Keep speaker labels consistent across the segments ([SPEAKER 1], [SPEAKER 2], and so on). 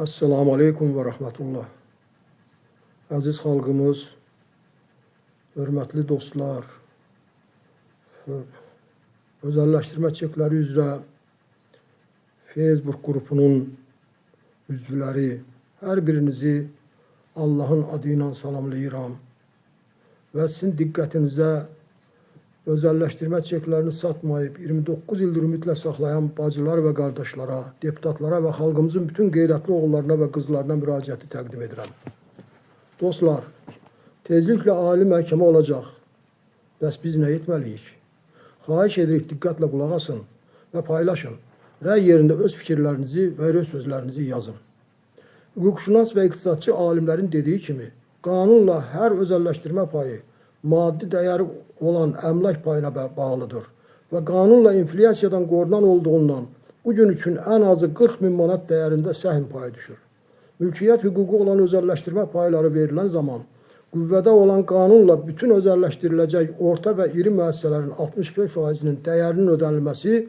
[SPEAKER 1] Esselamu Aleyküm ve Rahmetullah. Aziz xalqımız, hörmətli dostlar, özəlləşdirmə çekləri üzrə Facebook qrupunun üzvləri, hər birinizi Allahın adı ilə salamlayıram və sizin diqqətinizə özəlləşdirmə çeklərini satmayıb 29 ildir ümidlə saxlayan bacılar və qardaşlara, deputatlara və xalqımızın bütün qeyrətli oğullarına və qızlarına müraciəti təqdim edirəm. Dostlar, tezliklə ali məhkəmə olacaq. Bəs biz nə etməliyik? Xahiş edirik, diqqətlə qulaq asın və paylaşın. Rəy yerində öz fikirlərinizi və öz sözlərinizi yazın. Hüquqşünas və iqtisadçı alimlərin dediyi kimi, qanunla hər özəlləşdirmə payı maddi dəyəri olan əmlak payına bağlıdır və qanunla inflyasiyadan qorunan olduğundan bugün üçün ən azı 40 min manat dəyərində səhm payı düşür. Mülkiyyət hüququ olan özəlləşdirmə payları verilən zaman qüvvədə olan qanunla bütün özəlləşdiriləcək orta və iri müəssisələrin 65%-nin dəyərinin ödənilməsi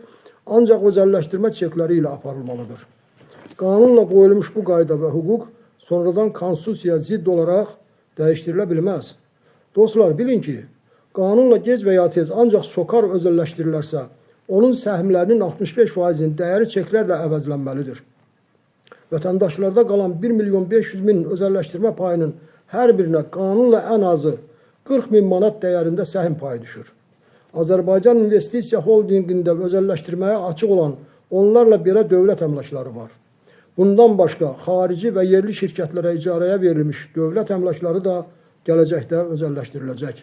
[SPEAKER 1] ancaq özəlləşdirmə çekləri ilə aparılmalıdır. Qanunla qoyulmuş bu qayda və hüquq sonradan konstitusiyaya zidd olaraq dəyişdirilə bilməz. Dostlar, bilin ki, qanunla gec və ya tez ancaq sokar özəlləşdirilərsə, onun səhmlərinin 65%-nin dəyəri çeklərlə əvəzlənməlidir. Vətəndaşlarda qalan 1.500.000 özəlləşdirmə payının hər birinə qanunla ən azı 40 min manat dəyərində səhm payı düşür. Azərbaycan İnvestisiya Holdingində özəlləşdirməyə açıq olan onlarla belə dövlət əmlakları var. Bundan başqa, xarici və yerli şirkətlərə icarəyə verilmiş dövlət əmlakları da gələcəkdə özəlləşdiriləcək.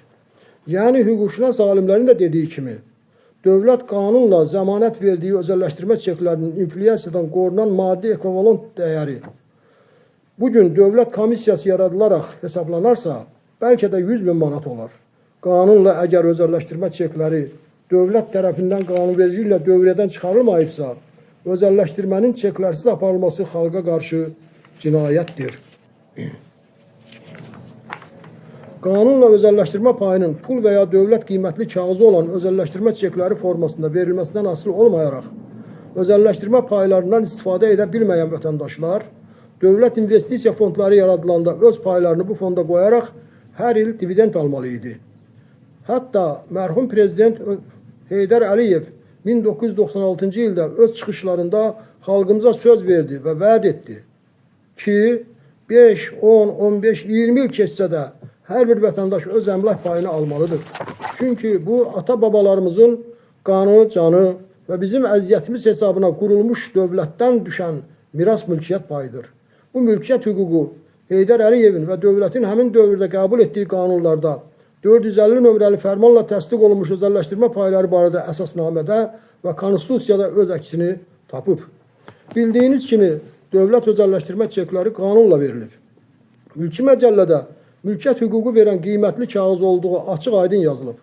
[SPEAKER 1] Yəni, hüquqşünas alimlərin də dediyi kimi, dövlət qanunla zəmanət verdiyi özəlləşdirmə çeklərinin inflyasiyadan qorunan maddi ekvivalent dəyəri bugün dövlət komissiyası yaradılaraq hesablanarsa, bəlkə də 100 min manat olar. Qanunla əgər özəlləşdirmə çekləri dövlət tərəfindən qanunverici ilə dövrədən çıxarılmayıbsa, özəlləşdirmənin çeklərsiz aparılması xalqa qarşı cinayətdir. Qanunla özəlləşdirmə payının pul və ya dövlət qiymətli kağızı olan özəlləşdirmə çekləri formasında verilməsindən asılı olmayaraq, özəlləşdirmə paylarından istifadə edə bilməyən vətəndaşlar, dövlət investisiya fondları yaradılanda öz paylarını bu fonda qoyaraq hər il dividend almalı idi. Hətta mərhum prezident Heydər Əliyev 1996-cı ildə öz çıxışlarında xalqımıza söz verdi və vəd etdi ki, 5, 10, 15, 20 il keçsə də hər bir vətəndaş öz əmlak payını almalıdır. Çünki bu, ata-babalarımızın qanı, canı və bizim əziyyətimiz hesabına qurulmuş dövlətdən düşən miras mülkiyyət payıdır. Bu mülkiyyət hüququ Heydər Əliyevin və dövlətin həmin dövrdə qəbul etdiyi qanunlarda 450 nömrəli fərmanla təsdiq olunmuş özəlləşdirmə payları barədə əsasnamədə və konstitusiyada öz əksini tapıb. Bildiyiniz kimi, dövlət özəlləşdirmə çekləri qanunla verilib. Mülki məcəllədə mülkiyyət hüququ verən qiymətli kağız olduğu açıq-aydın yazılıb.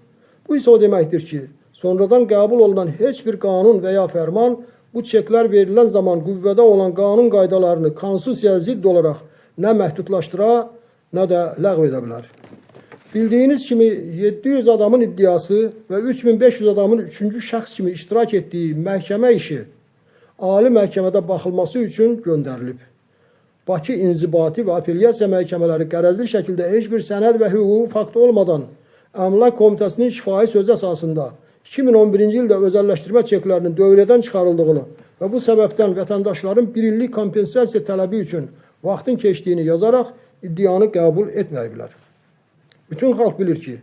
[SPEAKER 1] Bu isə o deməkdir ki, sonradan qəbul olunan heç bir qanun və ya fərman bu çeklər verilən zaman qüvvədə olan qanun qaydalarını konstitusiyaya zidd olaraq nə məhdudlaşdıra, nə də ləğv edə bilər. Bildiyiniz kimi 700 adamın iddiası və 3500 adamın 3-cü şəxs kimi iştirak etdiyi məhkəmə işi ali məhkəmədə baxılması üçün göndərilib. Bakı İnzibati və Apellyasiya məhkəmələri qərəzli şəkildə heç bir sənəd və hüquqi fakt olmadan Əmlak Komitəsinin şifahi sözü əsasında 2011-ci ildə özəlləşdirmə çeklərinin dövrədən çıxarıldığını və bu səbəbdən vətəndaşların bir illik kompensasiya tələbi üçün vaxtın keçdiyini yazaraq iddianı qəbul etməyiblər. Bütün xalq bilir ki,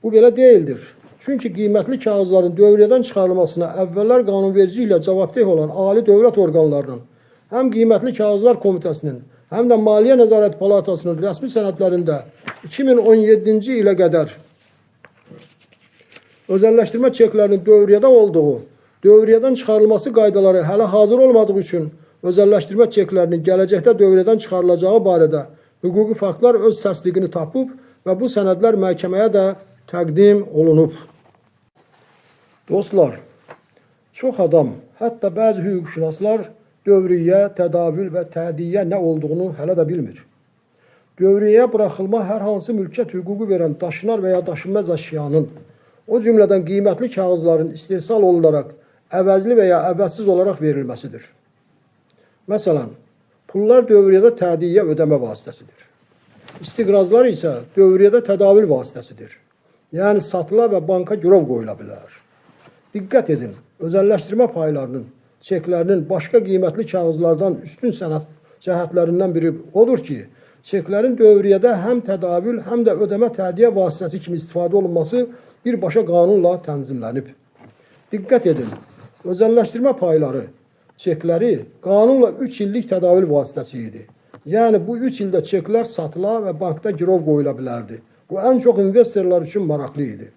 [SPEAKER 1] bu belə deyildir. Çünki qiymətli kağızların dövrədən çıxarılmasına əvvəllər qanunverici ilə cavabdeh olan ali dövlət orqanlarının, həm qiymətli kağızlar komitəsinin, həm də Maliyyə Nəzarət Palatasının rəsmi sənədlərində 2017-ci ilə qədər özəlləşdirmə çeklərinin dövrədə olduğu, dövrədən çıxarılması qaydaları hələ hazır olmadığı üçün özəlləşdirmə çeklərinin gələcəkdə dövrədən çıxarılacağı barədə hüquqi faktlar öz təsdiqini tapıb və bu sənədlər məhkəməyə də təqdim olunub. Dostlar, çox adam, hətta bəzi hüquqşünaslar dövriyyə, tədavül və tədiyyə nə olduğunu hələ də bilmir. Dövriyyəyə buraxılma hər hansı mülkiyyət hüququ verən daşınar və ya daşınmaz əşyanın, o cümlədən qiymətli kağızların istehsal olunaraq əvəzli və ya əvəzsiz olaraq verilməsidir. Məsələn, Pullar dövriyyədə tədiyyə ödəmə vasitəsidir. İstiqrazlar isə dövriyyədə tədavül vasitəsidir. Yəni satıla və banka girov qoyula bilər. Diqqət edin, özəlləşdirmə paylarının, çeklərinin başqa qiymətli kağızlardan üstün sənəd cəhətlərindən biri odur ki, çeklərin dövriyyədə həm tədavül, həm də ödəmə tədiyyə vasitəsi kimi istifadə olunması birbaşa qanunla tənzimlənib. Diqqət edin, özəlləşdirmə payları, çekləri qanunla 3 illik tədavül vasitəsi idi. Yəni bu 3 ildə çeklər satıla və bankda girov qoyula bilərdi. Bu ən çox investorlar üçün maraqlı idi.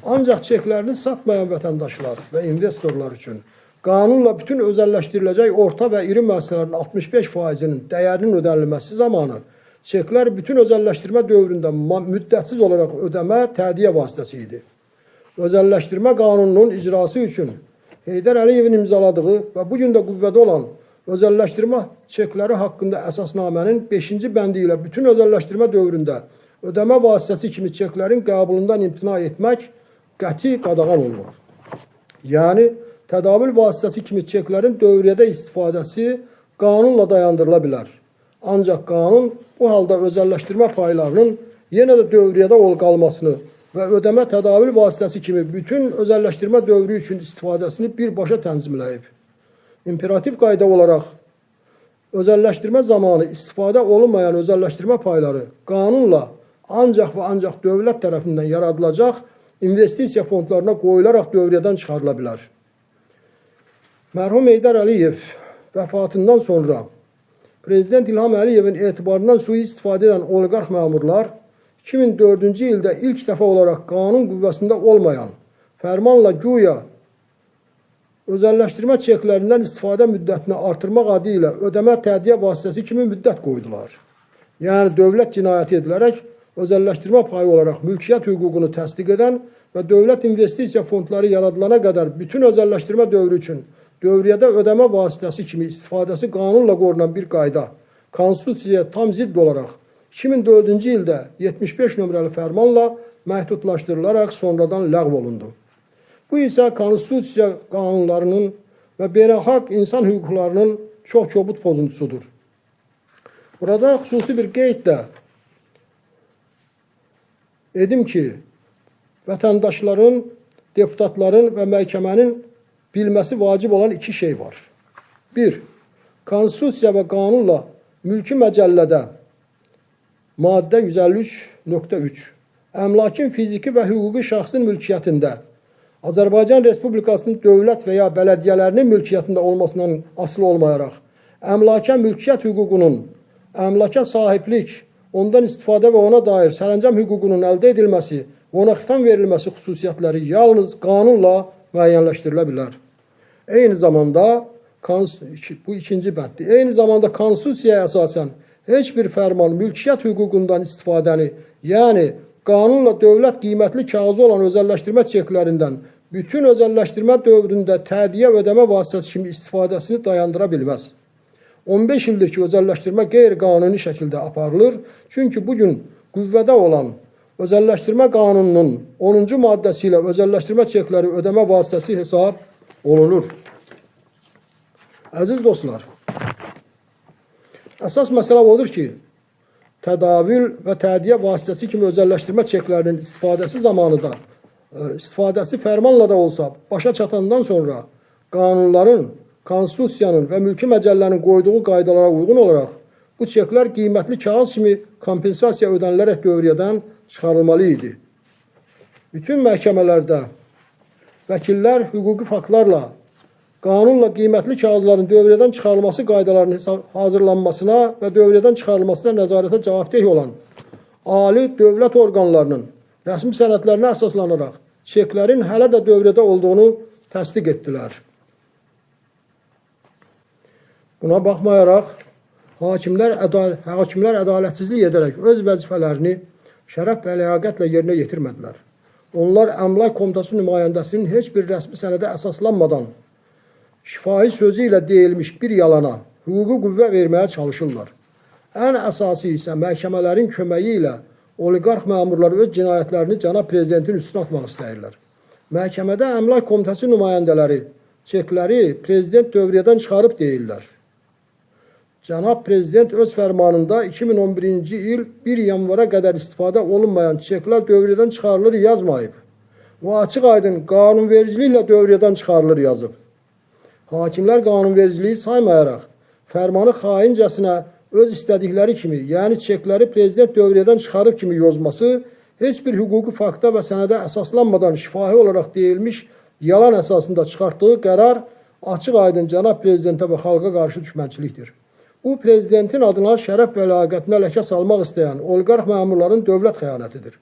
[SPEAKER 1] Ancaq çeklərini satmayan vətəndaşlar və investorlar üçün qanunla bütün özəlləşdiriləcək orta və iri müəssisələrin 65%-nin dəyərinin ödənilməsi zamanı çeklər bütün özəlləşdirmə dövründə müddətsiz olaraq ödəmə tədiyyə vasitəsi idi. Özəlləşdirmə qanununun icrası üçün Heydər Əliyevin imzaladığı və bugün də qüvvədə olan özəlləşdirmə çekləri haqqında əsasnamənin 5-ci bəndi ilə bütün özəlləşdirmə dövründə ödəmə vasitəsi kimi çeklərin qəbulundan imtina etmək qəti qadağan olunur. Yəni, tədavül vasitəsi kimi çeklərin dövriyyədə istifadəsi qanunla dayandırıla bilər. Ancaq qanun bu halda özəlləşdirmə paylarının yenə də dövriyyədə qalmasını və ödəmə tədavül vasitəsi kimi bütün özəlləşdirmə dövrü üçün istifadəsini birbaşa tənzimləyib. İmperativ qayda olaraq özəlləşdirmə zamanı istifadə olunmayan özəlləşdirmə payları qanunla ancaq və ancaq dövlət tərəfindən yaradılacaq investisiya fondlarına qoyularaq dövriyyədən çıxarıla bilər. Mərhum Heydər Əliyev vəfatından sonra Prezident İlham Əliyevin etibarından sui-istifadə edən oliqarx məmurlar 2004-cü ildə ilk dəfə olaraq qanun qüvvəsində olmayan fərmanla güya özəlləşdirmə çeklərindən istifadə müddətini artırmaq adı ilə ödəmə tədiyyə vasitəsi kimi müddət qoydular. Yəni dövlət cinayəti edilərək özəlləşdirmə payı olaraq mülkiyyət hüququnu təsdiq edən və dövlət investisiya fondları yaradılana qədər bütün özəlləşdirmə dövrü üçün dövriyyədə ödəmə vasitəsi kimi istifadəsi qanunla qorunan bir qayda konstitusiyaya tam zidd olaraq 2004-cü ildə 75 nömrəli fərmanla məhdudlaşdırılaraq sonradan ləğv olundu. Bu isə konstitusiya qanunlarının və beynəlxalq insan hüquqlarının çox kobud pozuntusudur. Burada xüsusi bir qeyd də edim ki, vətəndaşların, deputatların və məhkəmənin bilməsi vacib olan iki şey var. 1. Konstitusiya və qanunla mülki məcəllədə maddə 153.3 əmlakın fiziki və hüquqi şəxsin mülkiyyətində Azərbaycan Respublikasının dövlət və ya bələdiyyələrinin mülkiyyətində olmasından asılı olmayaraq əmlaka mülkiyyət hüququnun, əmlaka sahiblik, ondan istifadə və ona dair sərəncam hüququnun əldə edilməsi və ona xitam verilməsi xüsusiyyətləri yalnız qanunla müəyyənləşdirilə bilər. Eyni zamanda, bu ikinci bənddir, eyni zamanda konstitusiyaya əsasən heç bir fərman mülkiyyət hüququndan istifadəni, yəni qanunla dövlət qiymətli kağızı olan özəlləşdirmə çeklərindən bütün özəlləşdirmə dövründə tədiyyə ödəmə vasitəsi kimi istifadəsini dayandıra bilməz. 15 ildir ki, özəlləşdirmə qeyri-qanuni şəkildə aparılır. Çünki bugün qüvvədə olan özəlləşdirmə qanununun 10-cu maddəsi ilə özəlləşdirmə çekləri ödəmə vasitəsi hesab olunur. Əziz dostlar, əsas məsələ odur ki, tədavül və tədiyyə vasitəsi kimi özəlləşdirmə çeklərinin istifadəsi zamanı da, istifadəsi fərmanla da olsa, başa çatandan sonra qanunların, konstitusiyanın və mülki məcəllənin qoyduğu qaydalara uyğun olaraq bu çeklər qiymətli kağız kimi kompensasiya ödənilərək dövriyyədən çıxarılmalı idi. Bütün məhkəmələrdə vəkillər hüquqi faktlarla qanunla qiymətli kağızların dövriyyədən çıxarılması qaydalarının hazırlanmasına və dövriyyədən çıxarılmasına nəzarətə cavabdeh olan ali dövlət orqanlarının rəsmi sənədlərinə əsaslanaraq çeklərin hələ də dövriyyədə olduğunu təsdiq etdilər. Buna baxmayaraq, hakimlər ədalətsizlik edərək öz vəzifələrini şərəf və ləyaqətlə yerinə yetirmədilər. Onlar Əmlak Komitəsi nümayəndəsinin heç bir rəsmi sənədə əsaslanmadan şifahi sözü ilə deyilmiş bir yalana hüquqi qüvvə verməyə çalışırlar. Ən əsası isə məhkəmələrin köməyi ilə oliqarx məmurlar öz cinayətlərini cənab prezidentin üstünə atmaq istəyirlər. Məhkəmədə Əmlak Komitəsi nümayəndələri çekləri prezident dövriyyədən çıxarıb deyirlər. Cənab Prezident öz fərmanında 2011-ci il 1 yanvara qədər istifadə olunmayan çeklər dövriyədən çıxarılır yazmayıb. O açıq aydın qanunvericiliklə dövriyədən çıxarılır yazıb. Hakimlər qanunvericiliyi saymayaraq fərmanı xaincəsinə öz istədikləri kimi, yəni çekləri Prezident dövriyədən çıxarıb kimi yozması heç bir hüquqi fakta və sənədə əsaslanmadan şifahi olaraq deyilmiş yalan əsasında çıxartdığı qərar açıq aydın Cənab Prezidentə və xalqa qarşı düşmənçilikdir. Bu, Prezidentin adına şərəf və ləyaqətinə ləkə salmaq istəyən oliqarx məmurların dövlət xəyanətidir.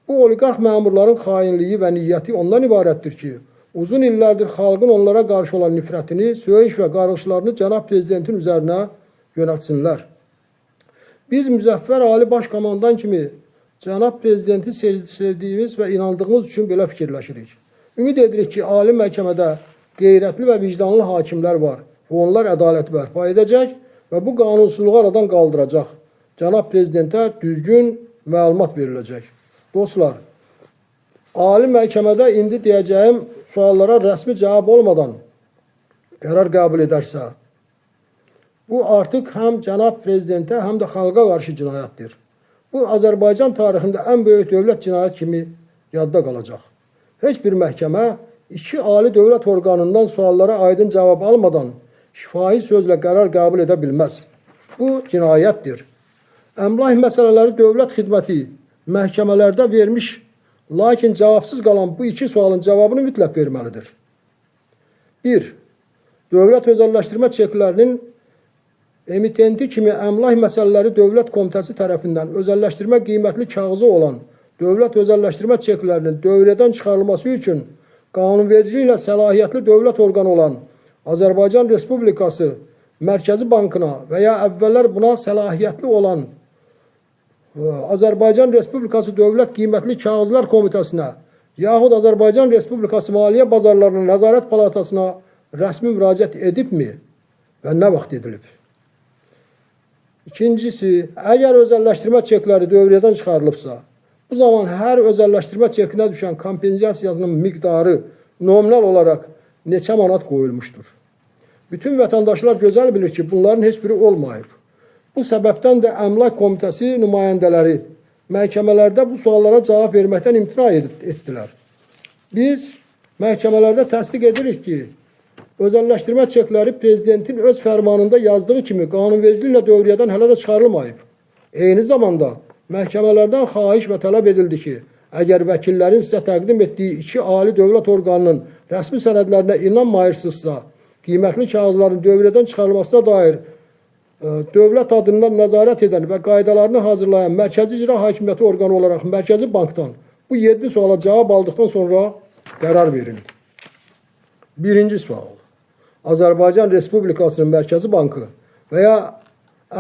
[SPEAKER 1] Bu, oliqarx məmurların xainliyi və niyyəti ondan ibarətdir ki, uzun illərdir xalqın onlara qarşı olan nifrətini, söyüş və qarğışlarını Cənab Prezidentin üzərinə yönəltsinlər. Biz müzəffər Ali Başkomandan kimi Cənab Prezidenti sevdiyimiz və inandığımız üçün belə fikirləşirik. Ümid edirik ki, ali məhkəmədə qeyrətli və vicdanlı hakimlər var və onlar ədaləti bərpa edəcək və bu qanunsuzluğu aradan qaldıracaq. Cənab Prezidentə düzgün məlumat veriləcək. Dostlar, ali məhkəmədə indi deyəcəyim suallara rəsmi cavab olmadan qərar qəbul edərsə, bu artıq həm Cənab Prezidentə, həm də xalqa qarşı cinayətdir. Bu, Azərbaycan tarixində ən böyük dövlət cinayət kimi yadda qalacaq. Heç bir məhkəmə iki ali dövlət orqanından suallara aydın cavab almadan şifahi sözlə qərar qəbul edə bilməz. Bu, cinayətdir. Əmlak məsələləri dövlət xidməti məhkəmələrdə vermiş, lakin cavabsız qalan bu iki sualın cavabını mütləq verməlidir. 1. Dövlət özəlləşdirmə çeklərinin emitenti kimi əmlak məsələləri Dövlət Komitəsi tərəfindən özəlləşdirmə qiymətli kağızı olan dövlət özəlləşdirmə çeklərinin dövriyədən çıxarılması üçün qanunvericiliklə səlahiyyətli dövlət orqanı olan Azərbaycan Respublikası Mərkəzi Bankına və ya əvvəllər buna səlahiyyətli olan Azərbaycan Respublikası Dövlət Qiymətli Kağızlar Komitəsinə yaxud Azərbaycan Respublikası Maliyyə Bazarlarının Nəzarət Palatasına rəsmi müraciət edibmi və nə vaxt edilib? İkincisi, əgər özəlləşdirmə çekləri dövriyədən çıxarılıbsa, bu zaman hər özəlləşdirmə çekinə düşən kompensasiyasının miqdarı nominal olaraq neçə manat qoyulmuşdur? Bütün vətəndaşlar gözəl bilir ki, bunların heç biri olmayıb. Bu səbəbdən də Əmlak Komitəsi nümayəndələri məhkəmələrdə bu suallara cavab verməkdən imtina etdilər. Biz məhkəmələrdə təsdiq edirik ki, özəlləşdirmə çekləri Prezidentin öz fərmanında yazdığı kimi qanunvericiliklə dövriyədən hələ də çıxarılmayıb. Eyni zamanda məhkəmələrdən xahiş və tələb edildi ki, əgər vəkillərin sizə təqdim etdiyi iki ali dövlət orqanının rəsmi sənədlərinə inanmayırsınızsa, qiymətli kağızların dövriyədən çıxarılmasına dair dövlət adından nəzarət edən və qaydalarını hazırlayan Mərkəzi İcra Hakimiyyəti orqanı olaraq Mərkəzi Bankdan bu 7 suala cavab aldıqdan sonra qərar verin. Birinci sual. Azərbaycan Respublikasının Mərkəzi Bankı və ya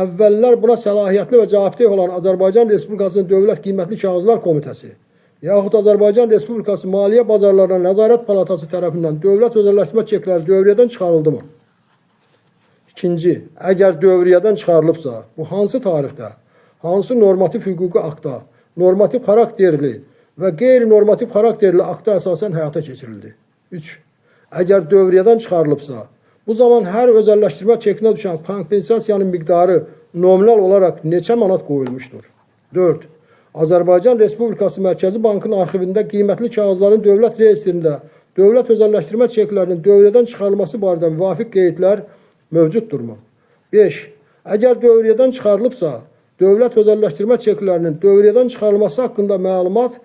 [SPEAKER 1] əvvəllər buna səlahiyyətli və cavabdeh olan Azərbaycan Respublikasının Dövlət Qiymətli Kağızlar Komitəsi yaxud Azərbaycan Respublikası Maliyyə Bazarlarına Nəzarət Palatası tərəfindən dövlət özəlləşdirmə çekləri dövriyədən çıxarıldı mı? İkinci, əgər dövriyədən çıxarılıbsa, bu hansı tarixdə, hansı normativ hüquqi akta, normativ xarakterli və qeyri-normativ xarakterli akta əsasən həyata keçirildi? 3. Əgər dövriyədən çıxarılıbsa, bu zaman hər özəlləşdirmə çekinə düşən kompensasiyanın miqdarı nominal olaraq neçə manat qoyulmuşdur? 4. Azərbaycan Respublikası Mərkəzi Bankının arxivində qiymətli kağızların dövlət reyestrində dövlət özəlləşdirmə çeklərinin dövriyədən çıxarılması barədə müvafiq qeydlər mövcuddurmu? 5. Əgər dövriyədən çıxarılıbsa, dövlət özəlləşdirmə çeklərinin dövriyədən çıxarılması haqqında məlumat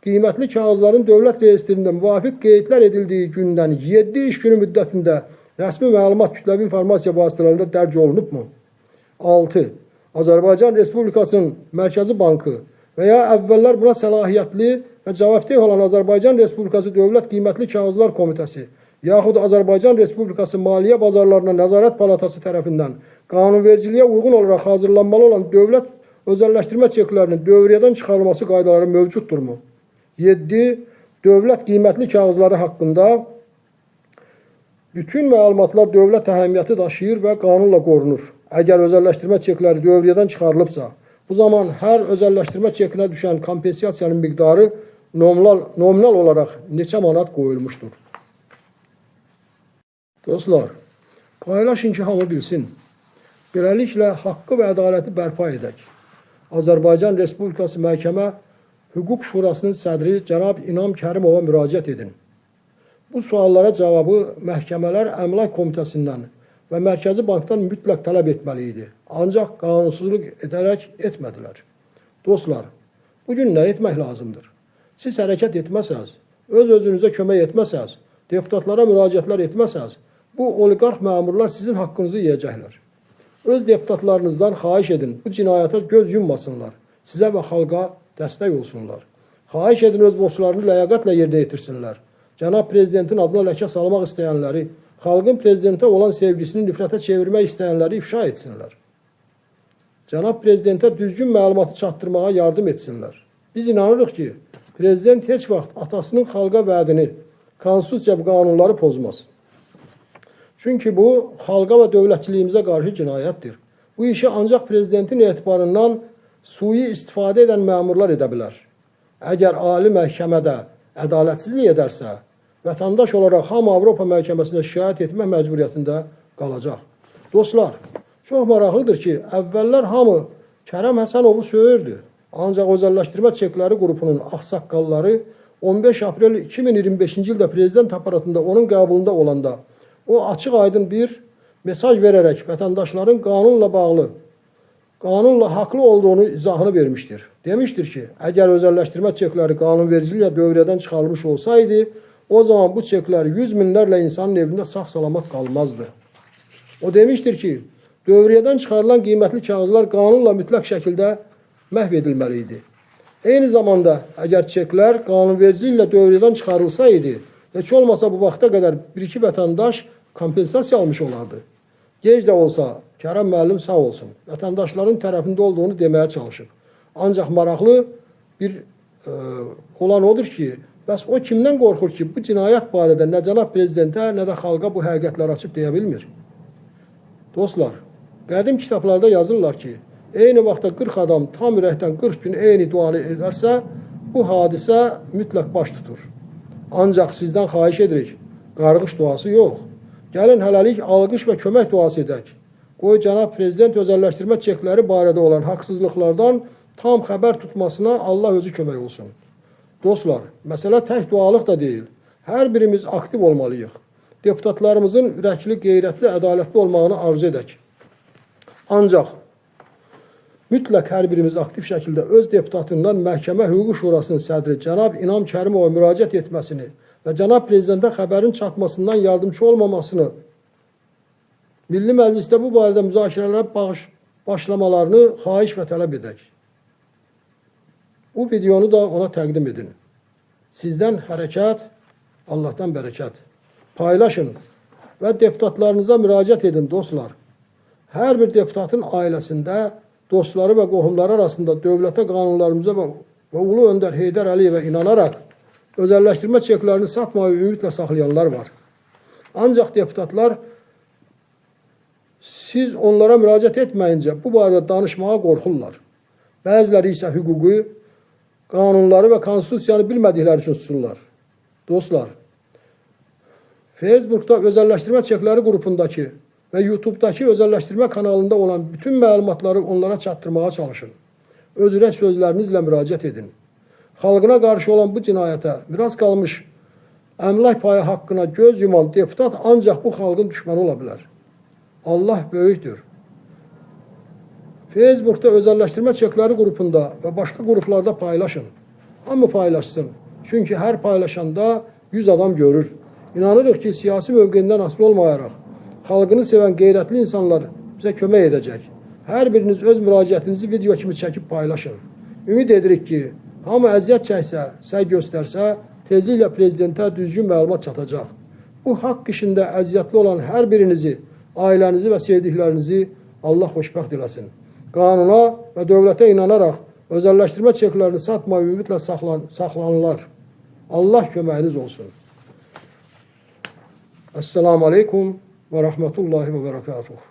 [SPEAKER 1] qiymətli kağızların dövlət reyestrində müvafiq qeydlər edildiyi gündən 7 iş günü müddətində rəsmi məlumat kütləvi informasiya vasitələrində dərc olunubmu? 6. Azərbaycan Respublikasının Mərkəzi Bankı və ya əvvəllər buna səlahiyyətli və cavabdeh olan Azərbaycan Respublikası Dövlət Qiymətli Kağızlar Komitəsi yaxud Azərbaycan Respublikası Maliyyə Bazarlarına Nəzarət Palatası tərəfindən qanunvericiliyə uyğun olaraq hazırlanmalı olan dövlət özəlləşdirmə çeklərinin dövriyədən çıxarılması qaydaları mövcuddurmu? 7. Dövlət qiymətli kağızları haqqında bütün məlumatlar dövlət əhəmiyyəti daşıyır və qanunla qorunur. Əgər özəlləşdirmə çekləri dövriyədən çıxarılıbsa, bu zaman hər özəlləşdirmə çekinə düşən kompensasiyanın miqdarı nominal olaraq neçə manat qoyulmuşdur? Dostlar, paylaşın ki, hamı bilsin. Beləliklə, haqqı və ədaləti bərpa edək. Azərbaycan Respublikası Məhkəmə Hüquq Şurasının sədri cənab İnam Kərimova müraciət edin. Bu suallara cavabı məhkəmələr Əmlak Komitəsindən və Mərkəzi Bankdan mütləq tələb etməli idi. Ancaq qanunsuzluq edərək etmədilər. Dostlar, bugün nə etmək lazımdır? Siz hərəkət etməsəz, öz-özünüzə kömək etməsəz, deputatlara müraciətlər etməsəz, bu oliqarx məmurlar sizin haqqınızı yeyəcəklər. Öz deputatlarınızdan xahiş edin, bu cinayətə göz yummasınlar, sizə və xalqa dəstək olsunlar. Xahiş edin, öz borclarını ləyaqətlə yerinə yetirsinlər. Cənab Prezidentin adına ləkə salmaq istəyənləri, xalqın Prezidentə olan sevgisini nifrətə çevirmək istəyənləri ifşa etsinlər. Cənab Prezidentə düzgün məlumatı çatdırmağa yardım etsinlər. Biz inanırıq ki, Prezident heç vaxt atasının xalqa vədini, konstitusiya və qanunları pozmaz. Çünki bu, xalqa və dövlətçiliyimizə qarşı cinayətdir. Bu işi ancaq Prezidentin etibarından sui istifadə edən məmurlar edə bilər. Əgər ali məhkəmədə ədalətsizlik edərsə, vətəndaş olaraq hamı Avropa məhkəməsinə şikayət etmək məcburiyyətində qalacaq. Dostlar, çox maraqlıdır ki, əvvəllər hamı Kərəm Həsənovu söyürdü. Ancaq özəlləşdirmə çekləri qrupunun ağsaqqalları 15 aprel 2025-ci ildə prezident aparatında onun qəbulunda olanda o açıq aydın bir mesaj verərək vətəndaşların qanunla bağlı, qanunla haqlı olduğunu izahını vermişdir. Demişdir ki, əgər özəlləşdirmə çekləri qanunvericiliklə dövrədən çıxarılmış olsaydı, o zaman bu çeklər 100 minlərlə insanın evində sağ-salamat qalmazdı. O demişdir ki, dövrədən çıxarılan qiymətli kağızlar qanunla mütləq şəkildə məhv edilməli idi. Eyni zamanda, əgər çeklər qanunvericiliklə dövrədən çıxarılsaydı, heç olmasa bu vaxta qədər bir-iki vətəndaş kompensasiya almış olardı. Gec də olsa, Kərəm müəllim sağ olsun, vətəndaşların tərəfində olduğunu deməyə çalışır. Ancaq maraqlı bir olan odur ki, bəs o kimdən qorxur ki, bu cinayət barədə nə cənab prezidentə, nə də xalqa bu həqiqətlər açıb deyə bilmir? Dostlar, qədim kitablarda yazırlar ki, eyni vaxtda 40 adam tam ürəkdən 40 gün eyni duanı edərsə, bu hadisə mütləq baş tutur. Ancaq sizdən xahiş edirik, qarğış duası yox. Gəlin hələlik alqış və kömək duası edək. Qoy cənab prezident özəlləşdirmə çekləri barədə olan haqsızlıqlardan tam xəbər tutmasına Allah özü kömək olsun. Dostlar, məsələ tək dualıq da deyil. Hər birimiz aktiv olmalıyıq. Deputatlarımızın ürəkli, qeyrətli, ədalətli olmağını arzu edək. Ancaq mütləq hər birimiz aktiv şəkildə öz deputatından Məhkəmə Hüquq Şurasının sədri cənab İnam Kərimova müraciət etməsini və cənab prezidentə xəbərin çatmasından yardımcı olmamasını, Milli Məclisdə bu barədə müzakirələrə başlamalarını xahiş və tələb edək. Bu videonu da ona təqdim edin. Sizdən hərəkət, Allahdan bərəkət. Paylaşın və deputatlarınıza müraciət edin, dostlar. Hər bir deputatın ailəsində, dostları və qohumları arasında dövlətə, qanunlarımıza və Ulu Öndər Heydər Əliyevə inanaraq özəlləşdirmə çeklərini satmayı ümidlə saxlayanlar var. Ancaq deputatlar siz onlara müraciət etməyincə bu barədə danışmağa qorxurlar. Bəziləri isə hüququ, qanunları və konstitusiyanı bilmədikləri üçün susurlar. Dostlar, Facebookda özəlləşdirmə çekləri qrupundakı və YouTube'dakı özəlləşdirmə kanalında olan bütün məlumatları onlara çatdırmağa çalışın. Öz ürək sözlərinizlə müraciət edin. Xalqına qarşı olan bu cinayətə miras qalmış əmlak payı haqqına göz yuman deputat ancaq bu xalqın düşmanı ola bilər. Allah böyükdür. Facebookda özəlləşdirmə çekləri qrupunda və başqa qruplarda paylaşın. Hamı paylaşsın. Çünki hər paylaşanda 100 adam görür. İnanırıq ki, siyasi mövqeyindən asılı olmayaraq, xalqını sevən qeyrətli insanlar bizə kömək edəcək. Hər biriniz öz müraciətinizi video kimi çəkib paylaşın. Ümid edirik ki, hamı əziyyət çəksə, səy göstərsə, tezliklə prezidentə düzgün məlumat çatacaq. Bu haqq işində əziyyətli olan hər birinizi, ailənizi və sevdiklərinizi Allah xoşbəxt eləsin. Qanuna və dövlətə inanaraq özəlləşdirmə çeklərini satmayı ümidlə saxlanırlar. Allah köməyiniz olsun. Esselamu Aleyküm və Rəhmətullahi və Bərəkatuhu.